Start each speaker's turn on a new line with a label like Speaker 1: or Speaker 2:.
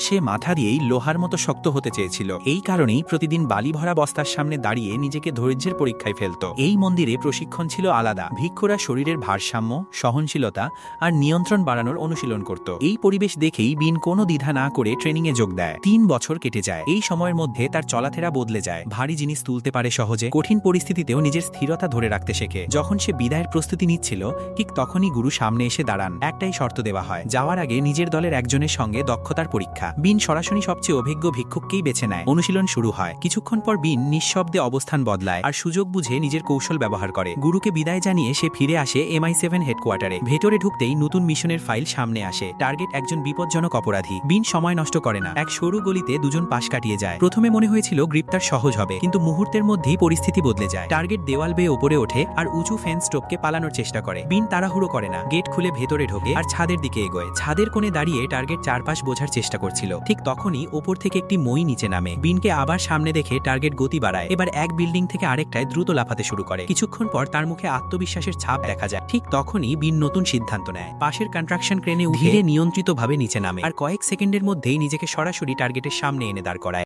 Speaker 1: সে মাথা দিয়েই লোহার মতো শক্ত হতে চেয়েছিল। এই কারণেই প্রতিদিন বালি ভরা বস্তার সামনে দাঁড়িয়ে নিজেকে ধৈর্যের পরীক্ষায় ফেলত। এই মন্দিরে প্রশিক্ষণ ছিল আলাদা। ভিক্ষুরা শরীরের ভারসাম্য, সহনশীলতা আর নিয়ন্ত্রণ বাড়ানোর অনুশীলন করত। এই পরিবেশ দেখেই বিন কোনো দ্বিধা না করে ট্রেনিংয়ে যোগ দেয়। 3 বছর কেটে যায়। এই সময়ের মধ্যে তার চলাফেরা বদলে যায়। ভারী জিনিস তুলতে পারে সহজে, কঠিন পরিস্থিতিতেও নিজের স্থিরতা ধরে রাখতে শেখে। যখন সে বিদায়ের প্রস্তুতি নিচ্ছিল, ঠিক তখনই গুরু সামনে এসে দাঁড়ান। একটাই শর্ত দেওয়া হয়, যাওয়ার আগে নিজের দলের একজনের সঙ্গে দক্ষতার পরীক্ষা। বিন সরাসরি সবচেয়ে অভিজ্ঞ ভিক্ষুককেই বেছে নেয়। অনুশীলন শুরু হয়। কিছুক্ষণ পর বিন নিঃশব্দে অবস্থান বদলায় আর সুযোগ বুঝে নিজের কৌশল ব্যবহার করে। গুরুকে বিদায় জানিয়ে সে ফিরে আসে MI7 হেডকোয়ার্টারে। ভেতরে ঢুকতেই নতুন মিশনের ফাইল সামনে আসে। টার্গেট একজন বিপজ্জনক অপরাধী। বিন সময় নষ্ট করে না। এক সরু গলিতে দুজন পাশ কাটিয়ে যায়। প্রথমে মনে হয়েছিল গ্রেপ্তার সহজ হবে, কিন্তু মুহূর্তের মধ্যেই পরিস্থিতি বদলে যায়। টার্গেট দেওয়াল বেয়ে ওপরে ওঠে আর উঁচু ফেন্স টপকে পালানোর চেষ্টা করে। বিন তাড়াহুড়ো করে না। গেট খুলে ভেতরে ঢোকে আর ছাদের দিকে এগোয়। ছাদের কোণে দাঁড়িয়ে টার্গেট চারপাশ বোঝার চেষ্টা করছিল। ঠিক তখনই ওপর থেকে একটি মই নিচে নামে। বিনকে আবার সামনে দেখে টার্গেট গতি বাড়ায়। এবার এক বিল্ডিং থেকে আরেকটায় দ্রুত লাফাতে শুরু করে। কিছুক্ষণ পর তার মুখে আত্মবিশ্বাসের ছাপ দেখা যায়। ঠিক তখনই বিন নতুন সিদ্ধান্ত নেয়। পাশের কনস্ট্রাকশন ক্রেনে উঠে নিয়ন্ত্রিতভাবে নিচে নামে আর কয়েক সেকেন্ডের মধ্যেই নিজেকে সরাসরি টার্গেটের সামনে এনে দাঁড় করায়।